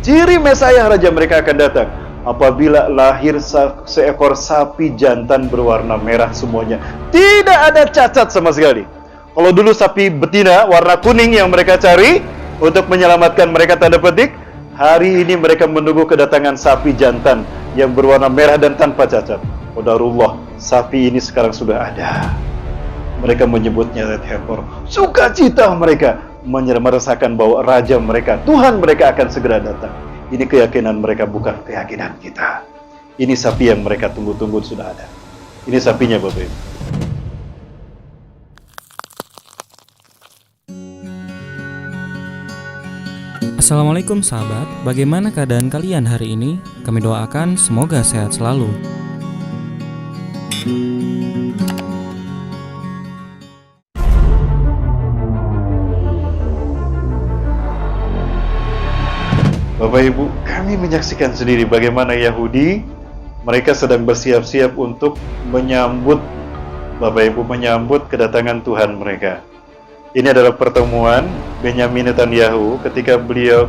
Ciri Mesias raja mereka akan datang apabila lahir seekor sapi jantan berwarna merah semuanya. Tidak ada cacat sama sekali. Kalau dulu sapi betina warna kuning yang mereka cari untuk menyelamatkan mereka tanda petik, hari ini mereka menunggu kedatangan sapi jantan yang berwarna merah dan tanpa cacat. Qadarullah, sapi ini sekarang sudah ada. Mereka menyebutnya Red Heifer. Sukacita mereka merasakan bahwa raja mereka, Tuhan mereka akan segera datang. Ini keyakinan mereka, bukan keyakinan kita. Ini sapi yang mereka tunggu-tunggu sudah ada. Ini sapinya, Bapak Ibu. Assalamualaikum sahabat, bagaimana keadaan kalian hari ini? Kami doakan semoga sehat selalu. Bapak Ibu, kami menyaksikan sendiri bagaimana Yahudi mereka sedang bersiap-siap untuk menyambut menyambut kedatangan Tuhan mereka. Ini adalah pertemuan Benyamin Netanyahu ketika beliau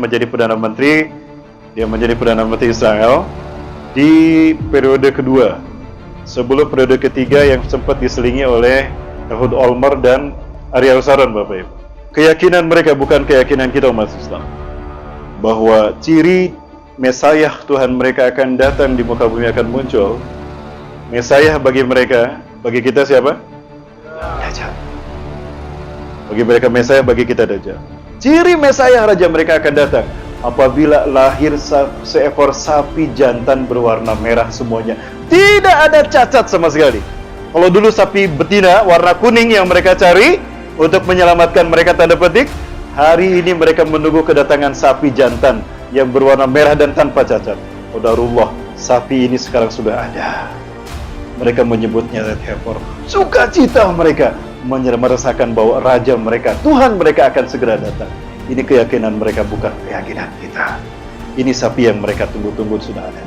menjadi Perdana Menteri, dia menjadi Perdana Menteri Israel di periode kedua. Sebelum periode ketiga yang sempat diselingi oleh Ehud Olmert dan Ariel Sharon, Bapak Ibu. Keyakinan mereka bukan keyakinan kita umat Islam, bahwa ciri Mesias Tuhan mereka akan datang di muka bumi, akan muncul. Mesias bagi mereka, bagi kita siapa? Dajjal. Bagi mereka Mesias, bagi kita Dajjal. Ciri Mesias raja mereka akan datang apabila lahir seekor sapi jantan berwarna merah semuanya. Tidak ada cacat sama sekali. Kalau dulu sapi betina warna kuning yang mereka cari untuk menyelamatkan mereka tanda petik, hari ini mereka menunggu kedatangan sapi jantan yang berwarna merah dan tanpa cacat. Qadarullah, sapi ini sekarang sudah ada. Mereka menyebutnya Red Heifer. Sukacita mereka merasakan bahwa raja mereka, Tuhan mereka akan segera datang. Ini keyakinan mereka, bukan keyakinan kita. Ini sapi yang mereka tunggu-tunggu sudah ada.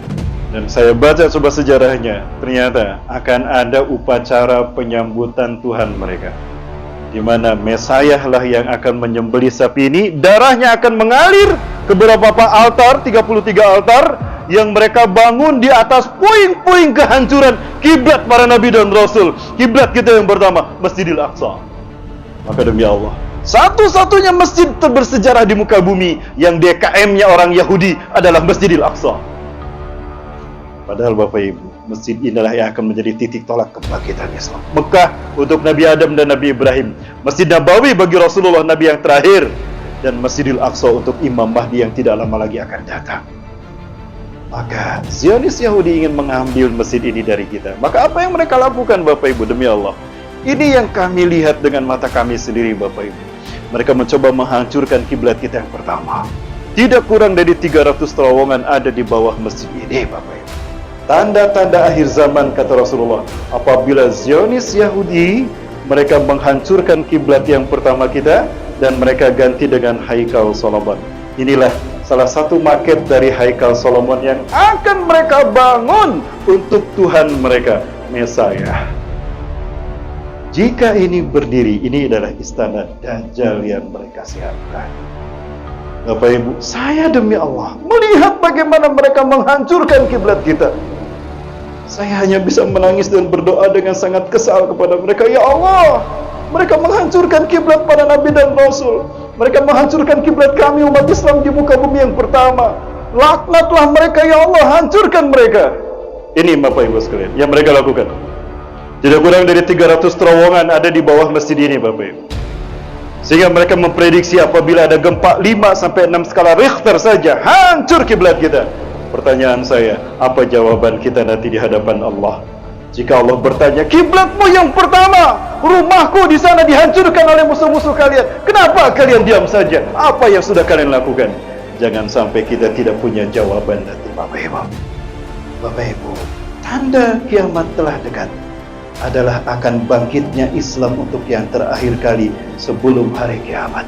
Dan saya baca coba sejarahnya, ternyata akan ada upacara penyambutan Tuhan mereka, di mana Mesias lah yang akan menyembelih sapi ini. Darahnya akan mengalir ke beberapa altar, 33 altar yang mereka bangun di atas puing-puing kehancuran kiblat para nabi dan rasul. Kiblat kita yang pertama, Masjidil Aqsa. Maka demi Allah, satu-satunya masjid bersejarah di muka bumi yang DKM-nya orang Yahudi adalah Masjidil Aqsa. Padahal Bapak Ibu, masjid inilah yang akan menjadi titik tolak kebangkitan Islam. Mekah untuk Nabi Adam dan Nabi Ibrahim, Masjid Nabawi bagi Rasulullah Nabi yang terakhir, dan Masjidil Aqsa untuk Imam Mahdi yang tidak lama lagi akan datang. Maka Zionis Yahudi ingin mengambil masjid ini dari kita. Maka apa yang mereka lakukan, Bapak Ibu, demi Allah? Ini yang kami lihat dengan mata kami sendiri, Bapak Ibu. Mereka mencoba menghancurkan kiblat kita yang pertama. Tidak kurang dari 300 terowongan ada di bawah masjid ini, Bapak Ibu. Tanda-tanda akhir zaman, kata Rasulullah, apabila Zionis Yahudi mereka menghancurkan kiblat yang pertama kita dan mereka ganti dengan Haikal Solomon. Inilah salah satu maket dari Haikal Solomon yang akan mereka bangun untuk Tuhan mereka, Mesias. Jika ini berdiri, ini adalah istana Dajjal yang mereka siapkan. Bapak Ibu, saya demi Allah melihat bagaimana mereka menghancurkan kiblat kita. Saya hanya bisa menangis dan berdoa dengan sangat kesal kepada mereka. Ya Allah, mereka menghancurkan kiblat para nabi dan rasul. Mereka menghancurkan kiblat kami umat Islam di muka bumi yang pertama. Laknatlah mereka, ya Allah, hancurkan mereka. Ini Bapak Ibu sekalian yang mereka lakukan. Tidak kurang dari 300 terowongan ada di bawah masjid ini, Bapak Ibu. Sehingga mereka memprediksi apabila ada gempa 5-6 skala Richter saja, hancur kiblat kita. Pertanyaan saya, apa jawaban kita nanti di hadapan Allah? Jika Allah bertanya, kiblatmu yang pertama, rumahku di sana dihancurkan oleh musuh-musuh kalian, kenapa kalian diam saja? Apa yang sudah kalian lakukan? Jangan sampai kita tidak punya jawaban nanti, Bapak Ibu. Bapak Ibu, tanda kiamat telah dekat adalah akan bangkitnya Islam untuk yang terakhir kali sebelum hari kiamat.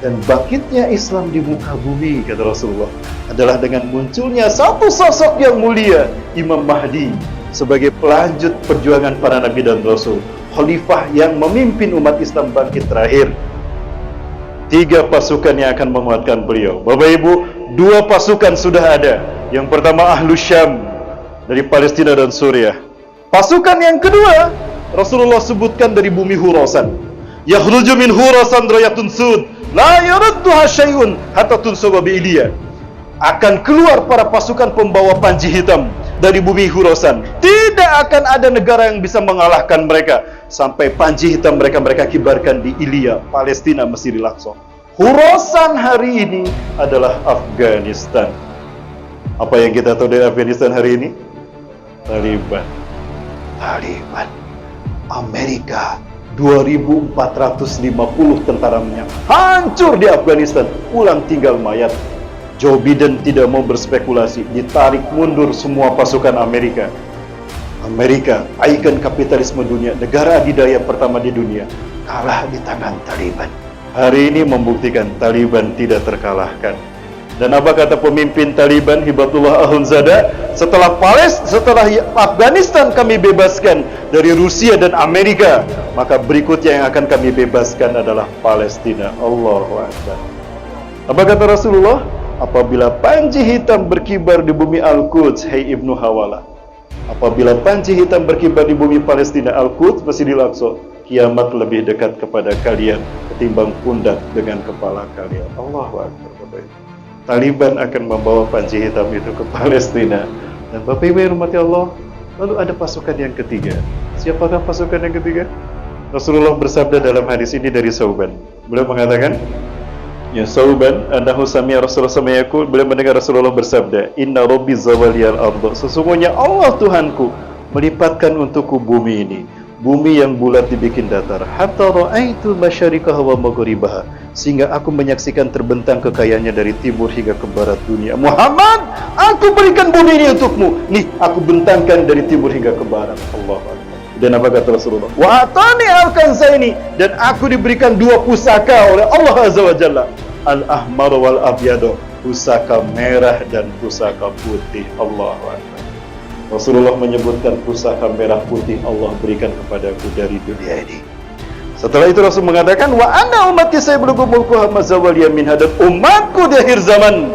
Dan bangkitnya Islam di muka bumi, kata Rasulullah, adalah dengan munculnya satu sosok yang mulia, Imam Mahdi, sebagai pelanjut perjuangan para nabi dan rasul, khalifah yang memimpin umat Islam bangkit terakhir. 3 pasukan yang akan menguatkan beliau. Bapak Ibu, dua pasukan sudah ada. Yang pertama Ahlus Syam dari Palestina dan Suriah. Pasukan yang kedua Rasulullah sebutkan dari bumi Khurasan. Yakhruju min Khurasan rayatun sud la yaradduha syai'un hatta tunsuba bi Ilya. Akan keluar para pasukan pembawa panji hitam dari bumi Khurasan. Tidak akan ada negara yang bisa mengalahkan mereka sampai panji hitam mereka kibarkan di Ilya, Palestina, Mesir Al-Aqsa. Khurasan hari ini adalah Afghanistan. Apa yang kita tahu dari Afghanistan hari ini? Taliban. Amerika 2450 tentaranya hancur di Afghanistan, pulang tinggal mayat. Joe Biden tidak mau berspekulasi, ditarik mundur semua pasukan Amerika. Amerika, ikon kapitalisme dunia, negara adidaya pertama di dunia, kalah di tangan Taliban. Hari ini membuktikan Taliban tidak terkalahkan. Dan apa kata pemimpin Taliban, Hibatullah Akhundzada? Setelah Afghanistan kami bebaskan dari Rusia dan Amerika, maka berikutnya yang akan kami bebaskan adalah Palestina. Allahu Akbar. Apa kata Rasulullah? Apabila panji hitam berkibar di bumi Al-Quds, hai Ibnu Hawala. Apabila panji hitam berkibar di bumi Palestina, Al-Quds, Masjidil Aqsa, kiamat lebih dekat kepada kalian ketimbang pundak dengan kepala kalian. Allahu Akbar. Taliban akan membawa panji hitam itu ke Palestina. Dan Bapak Ibu yang rahmati Allah, lalu ada pasukan yang ketiga. Siapakah pasukan yang ketiga? Rasulullah bersabda dalam hadis ini dari Sauban. Beliau mengatakan, ya Sauban, annahu sami'a Rasulullah SAW, beliau mendengar Rasulullah bersabda, Inna Rabbi zawaliyal ardo, sesungguhnya Allah Tuhanku melipatkan untukku bumi ini, bumi yang bulat dibikin datar, hatta ra'aitu masyarikaha wa maghribaha, sehingga aku menyaksikan terbentang kekayaannya dari timur hingga ke barat dunia. Muhammad, aku berikan bumi ini untukmu. Nih, aku bentangkan dari timur hingga ke barat. Allahu Akbar. Dan apa kata Rasulullah? Wa atani al-kanzaini, dan aku diberikan dua pusaka oleh Allah Azza wa Jalla. Al-ahmar wal abyad, pusaka merah dan pusaka putih. Allahu Akbar. Rasulullah menyebutkan pusaka merah putih Allah berikan kepadaku dari dunia ini. Setelah itu Rasul mengatakan, wa anna ummati sayablugu mulkuha mazawaliya minha, dan umatku di akhir zaman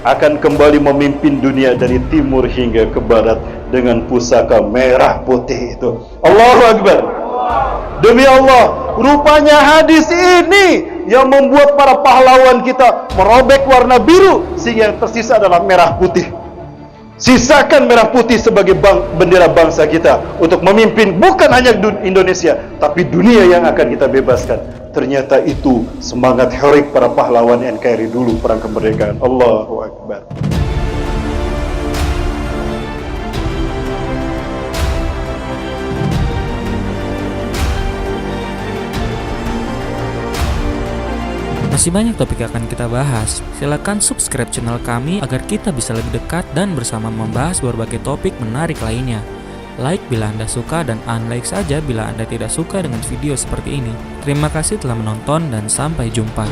akan kembali memimpin dunia dari timur hingga ke barat dengan pusaka merah putih itu. Allahu Akbar. Demi Allah, rupanya hadis ini yang membuat para pahlawan kita merobek warna biru sehingga yang tersisa adalah merah putih. Sisakan merah putih sebagai bendera bangsa kita untuk memimpin bukan hanya Indonesia, tapi dunia yang akan kita bebaskan. Ternyata itu semangat heroik para pahlawan NKRI dulu, perang kemerdekaan. Allahu Akbar. Masih banyak topik yang akan kita bahas. Silakan subscribe channel kami agar kita bisa lebih dekat dan bersama membahas berbagai topik menarik lainnya. Like bila Anda suka dan unlike saja bila Anda tidak suka dengan video seperti ini. Terima kasih telah menonton dan sampai jumpa.